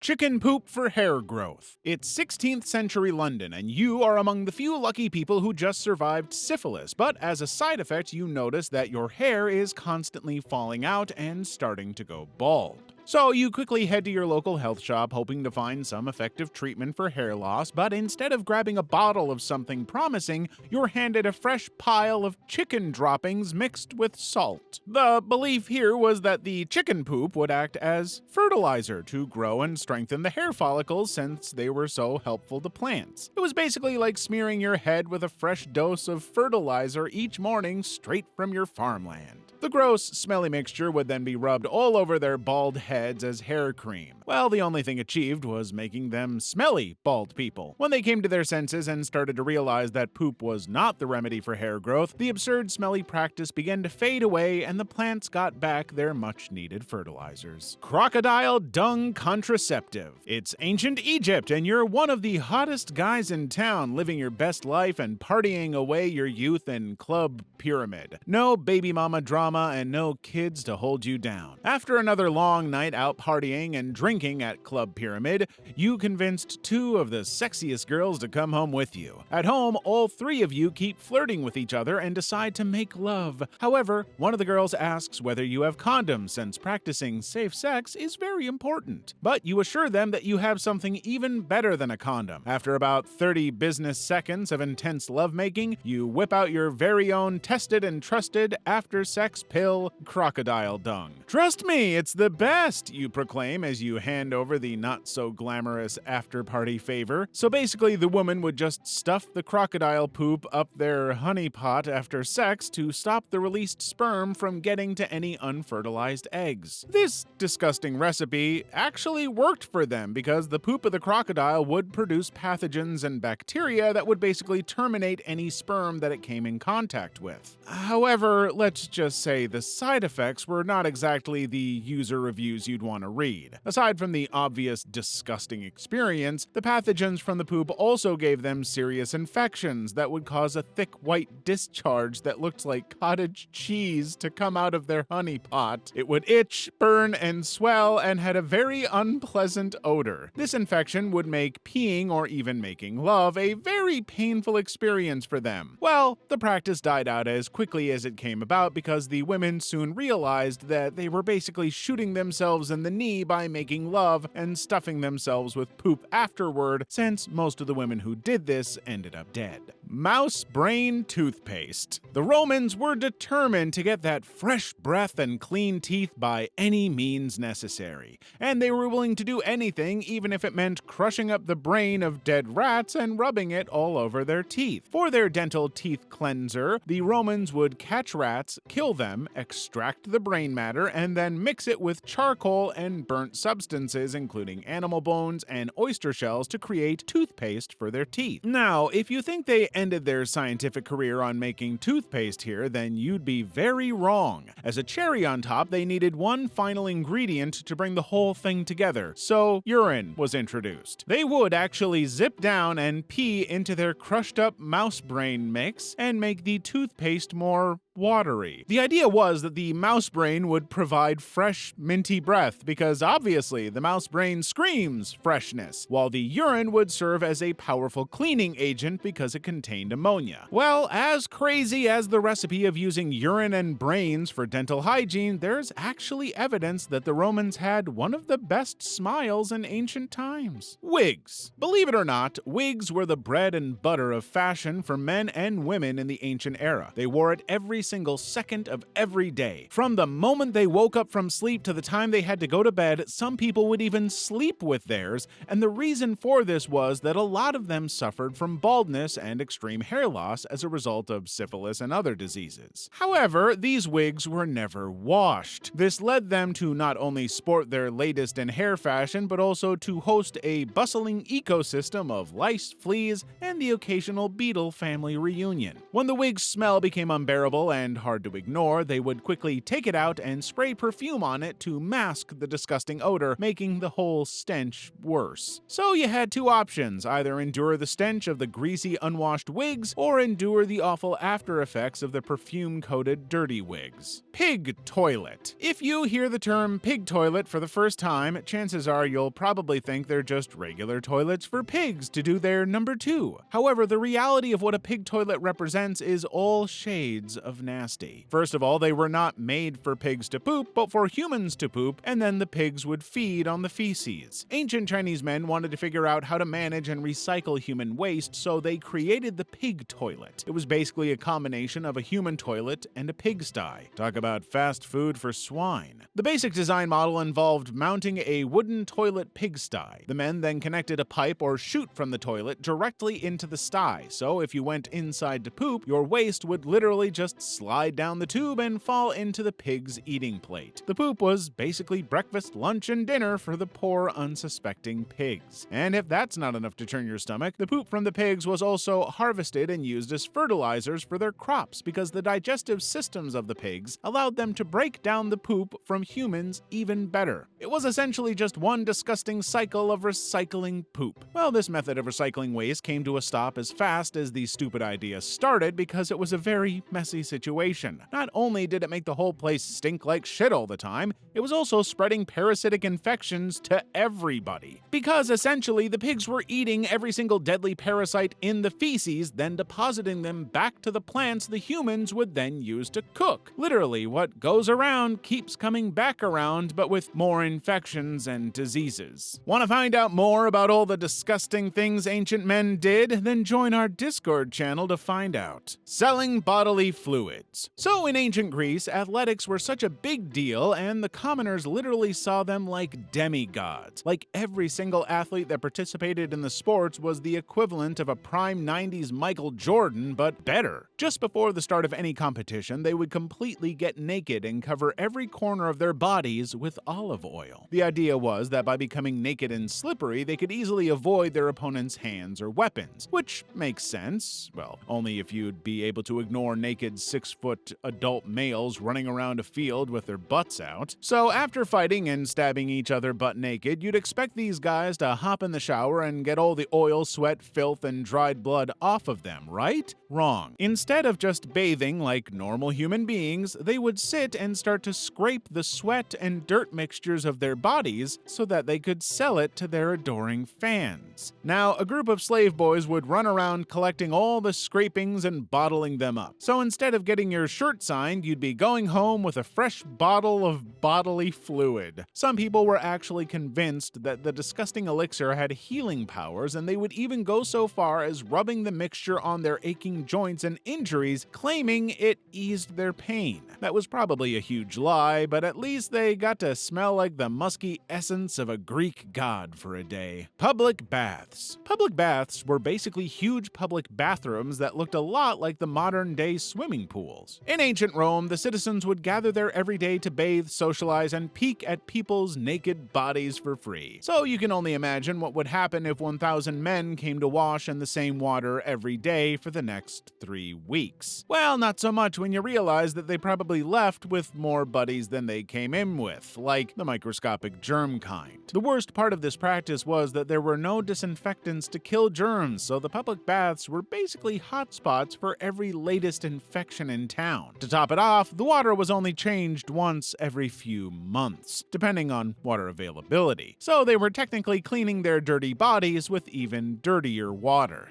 Chicken poop for hair growth. It's 16th century London, and you are among the few lucky people who just survived syphilis, but as a side effect, you notice that your hair is constantly falling out and starting to go bald. So you quickly head to your local health shop hoping to find some effective treatment for hair loss, but instead of grabbing a bottle of something promising, you're handed a fresh pile of chicken droppings mixed with salt. The belief here was that the chicken poop would act as fertilizer to grow and strengthen the hair follicles since they were so helpful to plants. It was basically like smearing your head with a fresh dose of fertilizer each morning straight from your farmland. The gross, smelly mixture would then be rubbed all over their bald heads as hair cream. Well, the only thing achieved was making them smelly bald people. When they came to their senses and started to realize that poop was not the remedy for hair growth, the absurd smelly practice began to fade away and the plants got back their much-needed fertilizers. Crocodile Dung Contraceptive. It's ancient Egypt and you're one of the hottest guys in town living your best life and partying away your youth in Club Pyramid. No baby mama drama and no kids to hold you down. After another long night out partying and drinking at Club Pyramid, you convinced two of the sexiest girls to come home with you. At home, all three of you keep flirting with each other and decide to make love. However, one of the girls asks whether you have condoms since practicing safe sex is very important. But you assure them that you have something even better than a condom. After about 30 business seconds of intense lovemaking, you whip out your very own tested and trusted after-sex pill, Crocodile Dung. "Trust me, it's the best," you proclaim as you hand over the not-so-glamorous after-party favor. So basically, the woman would just stuff the crocodile poop up their honey pot after sex to stop the released sperm from getting to any unfertilized eggs. This disgusting recipe actually worked for them because the poop of the crocodile would produce pathogens and bacteria that would basically terminate any sperm that it came in contact with. However, let's just say the side effects were not exactly the user reviews you'd want to read. Aside from the obvious disgusting experience, the pathogens from the poop also gave them serious infections that would cause a thick white discharge that looked like cottage cheese to come out of their honey pot. It would itch, burn, and swell and had a very unpleasant odor. This infection would make peeing or even making love a very painful experience for them. Well, the practice died out as quickly as it came about because the women soon realized that they were basically shooting themselves in the knee by making love and stuffing themselves with poop afterward, since most of the women who did this ended up dead. Mouse brain toothpaste. The Romans were determined to get that fresh breath and clean teeth by any means necessary, and they were willing to do anything even if it meant crushing up the brain of dead rats and rubbing it all over their teeth. For their dental teeth cleanser, the Romans would catch rats, kill them, extract the brain matter, and then mix it with charcoal and burnt substances including animal bones and oyster shells to create toothpaste for their teeth. Now, if you think they ended their scientific career on making toothpaste here, then you'd be very wrong. As a cherry on top, they needed one final ingredient to bring the whole thing together, so urine was introduced. They would actually zip down and pee into their crushed up mouse brain mix and make the toothpaste more watery. The idea was that the mouse brain would provide fresh, minty breath because obviously the mouse brain screams freshness, while the urine would serve as a powerful cleaning agent because it contained ammonia. Well, as crazy as the recipe of using urine and brains for dental hygiene, there's actually evidence that the Romans had one of the best smiles in ancient times. Wigs. Believe it or not, wigs were the bread and butter of fashion for men and women in the ancient era. They wore it every single second of every day. From the moment they woke up from sleep to the time they had to go to bed, some people would even sleep with theirs, and the reason for this was that a lot of them suffered from baldness and extreme hair loss as a result of syphilis and other diseases. However, these wigs were never washed. This led them to not only sport their latest in hair fashion, but also to host a bustling ecosystem of lice, fleas, and the occasional beetle family reunion. When the wig's smell became unbearable and hard to ignore, they would quickly take it out and spray perfume on it to mask the disgusting odor, making the whole stench worse. So you had two options: either endure the stench of the greasy, unwashed wigs, or endure the awful after effects of the perfume-coated dirty wigs. Pig toilet. If you hear the term pig toilet for the first time, chances are you'll probably think they're just regular toilets for pigs to do their number two. However, the reality of what a pig toilet represents is all shades of nasty. First of all, they were not made for pigs to poop, but for humans to poop, and then the pigs would feed on the feces. Ancient Chinese men wanted to figure out how to manage and recycle human waste, so they created the pig toilet. It was basically a combination of a human toilet and a pigsty. Talk about fast food for swine. The basic design model involved mounting a wooden toilet pigsty. The men then connected a pipe or chute from the toilet directly into the sty, so if you went inside to poop, your waste would literally just slide down the tube and fall into the pig's eating plate. The poop was basically breakfast, lunch, and dinner for the poor, unsuspecting pigs. And if that's not enough to turn your stomach, the poop from the pigs was also harvested and used as fertilizers for their crops because the digestive systems of the pigs allowed them to break down the poop from humans even better. It was essentially just one disgusting cycle of recycling poop. Well, this method of recycling waste came to a stop as fast as the stupid idea started because it was a very messy situation. Not only did it make the whole place stink like shit all the time, it was also spreading parasitic infections to everybody. Because essentially the pigs were eating every single deadly parasite in the feces, then depositing them back to the plants the humans would then use to cook. Literally, what goes around keeps coming back around, but with more infections and diseases. Want to find out more about all the disgusting things ancient men did? Then join our Discord channel to find out. Selling bodily fluids. So in ancient Greece, athletics were such a big deal, and the commoners literally saw them like demigods. Like every single athlete that participated in the sports was the equivalent of a prime 90s Michael Jordan, but better. Just before the start of any competition, they would completely get naked and cover every corner of their bodies with olive oil. The idea was that by becoming naked and slippery, they could easily avoid their opponent's hands or weapons, which makes sense. Well, only if you'd be able to ignore naked 6-foot adult males running around a field with their butts out. So after fighting and stabbing each other butt naked, you'd expect these guys to hop in the shower and get all the oil, sweat, filth, and dried blood off of them, right? Wrong. Instead of just bathing like normal human beings, they would sit and start to scrape the sweat and dirt mixtures of their bodies so that they could sell it to their adoring fans. Now, a group of slave boys would run around collecting all the scrapings and bottling them up. So instead of getting your shirt signed, you'd be going home with a fresh bottle of bodily fluid. Some people were actually convinced that the disgusting elixir had healing powers, and they would even go so far as rubbing the mixture on their aching joints and injuries, claiming it eased their pain. That was probably a huge lie, but at least they got to smell like the musky essence of a Greek god for a day. Public baths. Public baths were basically huge public bathrooms that looked a lot like the modern-day swimming pools. In ancient Rome, the citizens would gather there every day to bathe, socialize, and peek at people's naked bodies for free. So you can only imagine what would happen if 1,000 men came to wash in the same water every day for the next 3 weeks. Well, not so much when you realize that they probably left with more buddies than they came in with, like the microscopic germ kind. The worst part of this practice was that there were no disinfectants to kill germs, so the public baths were basically hotspots for every latest infection in town. To top it off, the water was only changed once every few months, depending on water availability. So they were technically cleaning their dirty bodies with even dirtier water.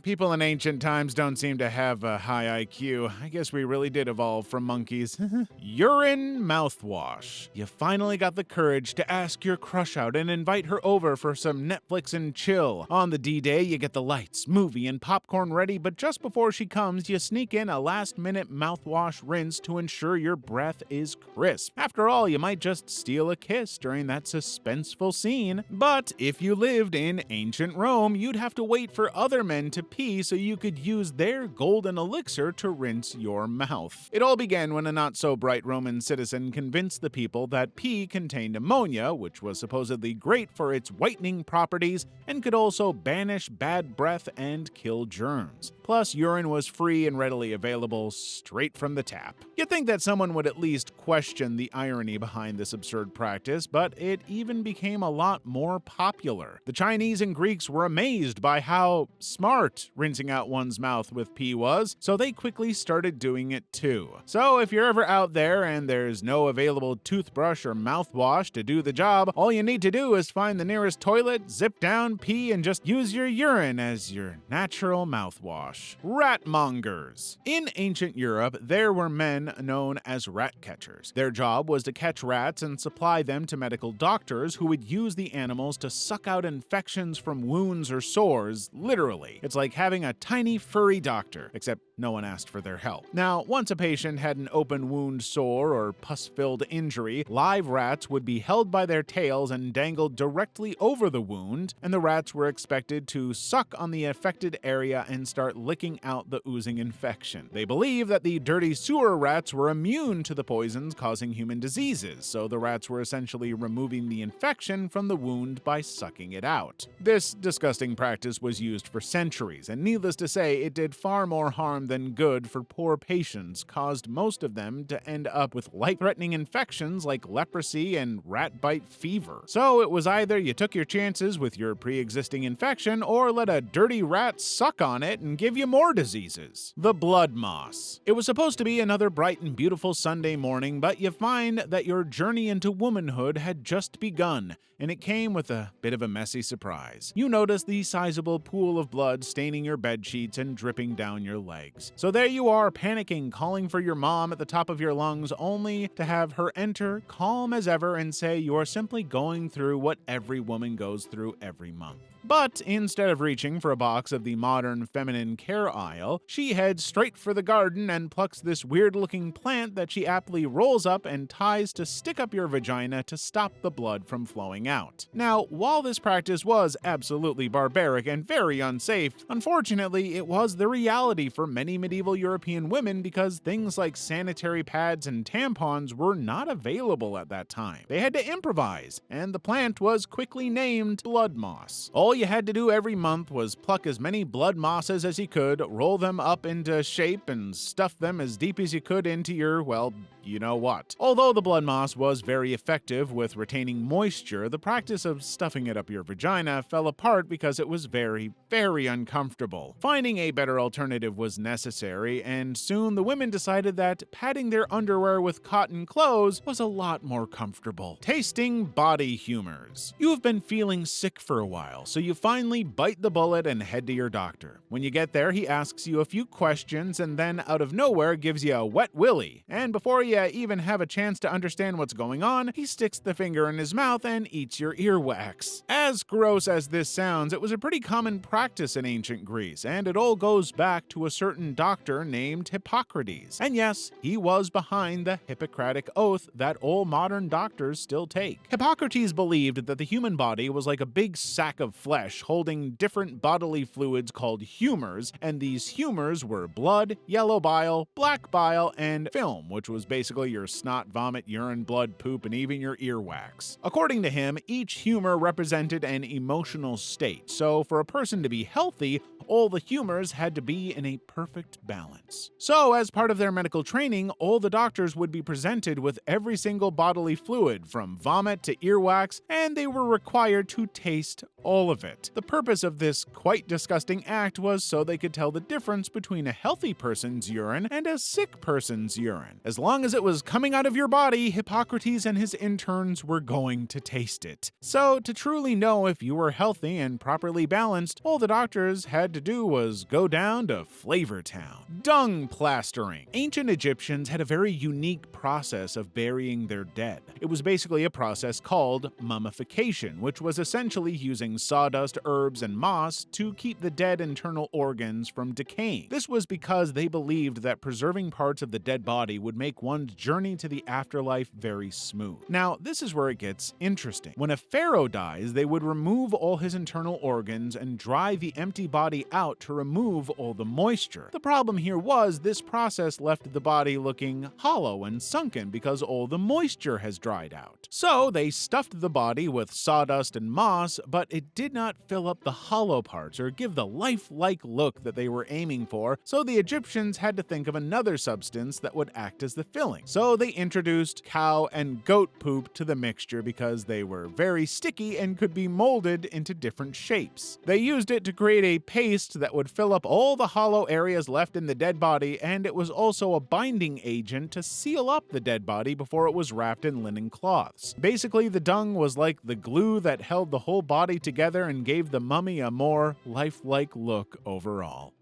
People in ancient times don't seem to have a high IQ. I guess we really did evolve from monkeys. Urine Mouthwash. You finally got the courage to ask your crush out and invite her over for some Netflix and chill. On the D-Day, you get the lights, movie, and popcorn ready, but just before she comes, you sneak in a last-minute mouthwash rinse to ensure your breath is crisp. After all, you might just steal a kiss during that suspenseful scene. But if you lived in ancient Rome, you'd have to wait for other men to pee so you could use their golden elixir to rinse your mouth. It all began when a not-so-bright Roman citizen convinced the people that pee contained ammonia, which was supposedly great for its whitening properties and could also banish bad breath and kill germs. Plus, urine was free and readily available, straight from the tap. You'd think that someone would at least question the irony behind this absurd practice, but it even became a lot more popular. The Chinese and Greeks were amazed by how smart rinsing out one's mouth with pee was, so they quickly started doing it too. So if you're ever out there and there's no available toothbrush or mouthwash to do the job, all you need to do is find the nearest toilet, zip down, pee, and just use your urine as your natural mouthwash. Rat mongers. In ancient Europe, there were men known as rat catchers. Their job was to catch rats and supply them to medical doctors who would use the animals to suck out infections from wounds or sores, literally. It's like having a tiny furry doctor, except no one asked for their help. Now, once a patient had an open wound sore or pus-filled injury, live rats would be held by their tails and dangled directly over the wound, and the rats were expected to suck on the affected area and start licking out the oozing infection. They believed that the dirty sewer rats were immune to the poisons causing human diseases, so the rats were essentially removing the infection from the wound by sucking it out. This disgusting practice was used for centuries, and needless to say, it did far more harm than good for poor patients, caused most of them to end up with life-threatening infections like leprosy and rat bite fever. So it was either you took your chances with your pre-existing infection or let a dirty rat suck on it and give you more diseases. The blood moss. It was supposed to be another bright and beautiful Sunday morning, but you find that your journey into womanhood had just begun, and it came with a bit of a messy surprise. You noticed the sizable pool of blood staining your bedsheets and dripping down your legs. So there you are, panicking, calling for your mom at the top of your lungs, only to have her enter, calm as ever, and say you are simply going through what every woman goes through every month. But instead of reaching for a box of the modern feminine care aisle, she heads straight for the garden and plucks this weird-looking plant that she aptly rolls up and ties to stick up your vagina to stop the blood from flowing out. Now, while this practice was absolutely barbaric and very unsafe, unfortunately, it was the reality for many medieval European women because things like sanitary pads and tampons were not available at that time. They had to improvise, and the plant was quickly named blood moss. All you had to do every month was pluck as many blood mosses as you could, roll them up into shape, and stuff them as deep as you could into your, well, you know what. Although the blood moss was very effective with retaining moisture, the practice of stuffing it up your vagina fell apart because it was very, very uncomfortable. Finding a better alternative was necessary, and soon the women decided that padding their underwear with cotton clothes was a lot more comfortable. Tasting body humors. You have been feeling sick for a while, so you finally bite the bullet and head to your doctor. When you get there, he asks you a few questions and then out of nowhere gives you a wet willy. And before you even have a chance to understand what's going on, he sticks the finger in his mouth and eats your earwax. As gross as this sounds, it was a pretty common practice in ancient Greece, and it all goes back to a certain doctor named Hippocrates. And yes, he was behind the Hippocratic Oath that all modern doctors still take. Hippocrates believed that the human body was like a big sack of flesh holding different bodily fluids called humors, and these humors were blood, yellow bile, black bile, and film, which was basically your snot, vomit, urine, blood, poop, and even your earwax. According to him, each humor represented an emotional state, so for a person to be healthy, all the humors had to be in a perfect balance. So, as part of their medical training, all the doctors would be presented with every single bodily fluid, from vomit to earwax, and they were required to taste all of it. The purpose of this quite disgusting act was so they could tell the difference between a healthy person's urine and a sick person's urine. As long as it was coming out of your body, Hippocrates and his interns were going to taste it. So, to truly know if you were healthy and properly balanced, all the doctors had to do was go down to Flavor Town. Dung plastering. Ancient Egyptians had a very unique process of burying their dead. It was basically a process called mummification, which was essentially using sawdust, herbs, and moss to keep the dead internal organs from decaying. This was because they believed that preserving parts of the dead body would make one's journey to the afterlife very smooth. Now, this is where it gets interesting. When a pharaoh dies, they would remove all his internal organs and dry the empty body out to remove all the moisture. The problem here was this process left the body looking hollow and sunken because all the moisture has dried out. So they stuffed the body with sawdust and moss, but it it did not fill up the hollow parts or give the lifelike look that they were aiming for, so the Egyptians had to think of another substance that would act as the filling. So they introduced cow and goat poop to the mixture because they were very sticky and could be molded into different shapes. They used it to create a paste that would fill up all the hollow areas left in the dead body, and it was also a binding agent to seal up the dead body before it was wrapped in linen cloths. Basically, the dung was like the glue that held the whole body together and gave the mummy a more lifelike look overall.